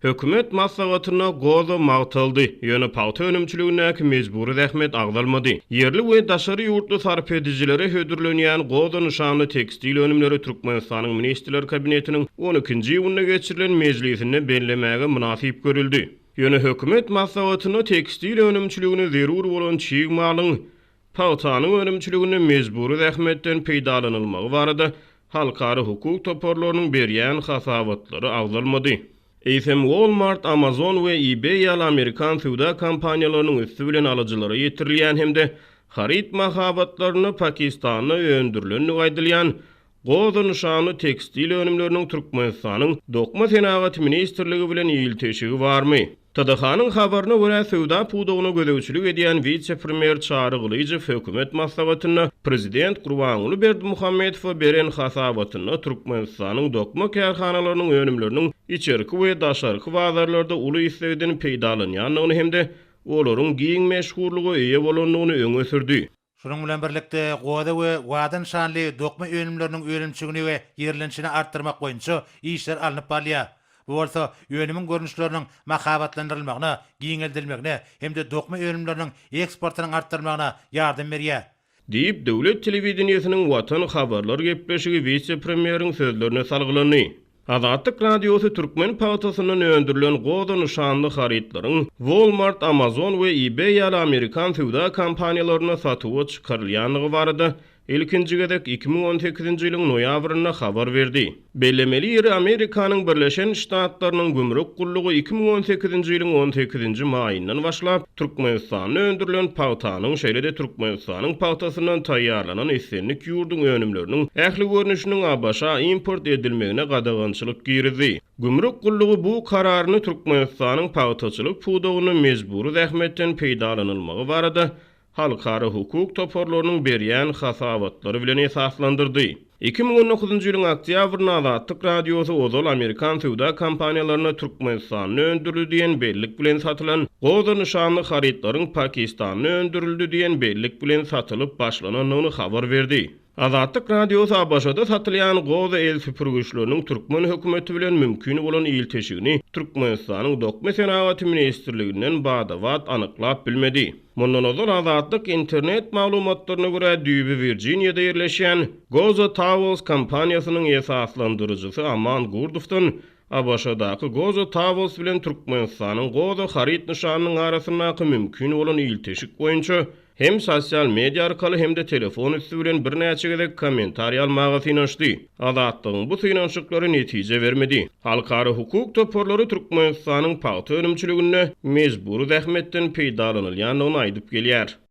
Hökümet maslahatyna goza magtaldy. Ýöne paýta önümçiligindäki mejburi zähmet agdalmady. Yerli we daşary ýurtly sarp edijilere hödürlenýän goza nişanly tekstil önümleri Türkmenistanyň Ministrler Kabinetiniň 12-nji ýylyna geçirilen mejlisinde bellemäge münasip görüldi. Ýöne hökümet maslahatyna tekstil önümçiligine zerur bolan çiğ malyň paýtanyň önümçiligine mejburi zähmetden peýdalanylmagy barada halkary hukuk toporlarynyň berýän hasabatlary agdalmady. Eýsem Walmart, Amazon we eBay ýaly Amerikan suwda kompaniýalarynyň üstü bilen alyjylary ýetirilýän hemde harit mahabatlaryny Pakistana öndürilen gaýdylýan goza nişanly tekstil önümleriniň Türkmenistanyň Dokma Senagat Ministrligi bilen ýylteşigi barmy? Tadahanyň habaryna görä suwda pudugyna gözegçilik edýän vice-premier Çary Gylyjew hökümet maslahatyna prezident Gurbanuly Berdimuhammedow beren hasabatyna Türkmenistanyň dokma kärhanalarynyň önümleriniň içerki we daşarky bazarlarda uly islegden peýdalanýanyny hemde olaryň giň meşhurlugy eýe bolanlygyny öňe sürdi. Şunun bilen birlikde goda we wadan şanly dokma önümleriniň öňümçigini we ýerlenişini artdyrmak boýunça işler alınıp barýar. Bu bolsa ýönümiň görnüşleriniň mahabatlandyrylmagyna, giňeldilmegine hemde dokma önümleriniň eksportynyň artdyrmagyna ýardam berýär. Diýip döwlet telewizionynyň Watan habarlar gepleşigi vice-premieriň sözlerine salgylany. Azatlyk radiosu Türkmen paýtasynyň öndürilen goza nişanly haritlaryň Walmart, Amazon we eBay ýaly Amerikan suwda kompaniýalaryna satyga çykarylýanyny barada ilkinji gedek 2018-nji ýylyň noýabryna habar berdi. Bellemeli ýeri Amerikanyň Birleşen Ştatlarynyň gümrük gullugy 2018-nji ýylyň 18-nji maýyndan başlap Türkmenistanyň öndürilen paýtanyň şeýle-de Türkmenistanyň paýtasyndan taýýarlanan esenlik ýurdun önümleriniň ähli görnüşiniň abaşa import edilmegine gadagançylyk girdi. Gümrük gullugy bu kararyny Türkmenistanyň paýtaçylyk pudugyny mejburi zähmetden peýdalanylmagy barada halkary hukuk toporlarynyň berýän hasabatlary bilen esaslandyrdy. 2019-njy ýylyň oktýabryna Azatlyk radiosu ozal Amerikan suwda kompaniýalaryna Türkmenistanyň öndürildi diýen bellik bilen satylan goza nişanly haritlaryň Pakistanyň öndürildi diýen bellik bilen satylyp başlananyny habar berdi. Azatlyk radiosu abaşada satylýan goza el süpürgüçleriniň Türkmen hökümeti bilen mümkin bolan ýylteşigini Türkmenistanyň Dokma Senagat Ministrliginden badawat anyklap bilmedi. Mundan ozal Azatlyk internet maglumatlaryna görä Düýbi Virginiýada ýerleşýän Goza Towels kompaniýasynyň esaslandyrjysy Aman Gurdowdan abaşadaky Goza Towels bilen Türkmenistanyň goza harit nişanynyň arasyndaky mümkin bolan ýylteşik boýunça hem sosial media arkaly hem de telefon üstü bilen bir näçe gedek kommentariýa almagy synanşdy. Azatlygyň bu synanşyklary netije bermedi. Halkary hukuk toporlary Türkmenistanyň paýta önümçiligine mejburi zähmetden peýdalanylýanyny aýdyp gelýär.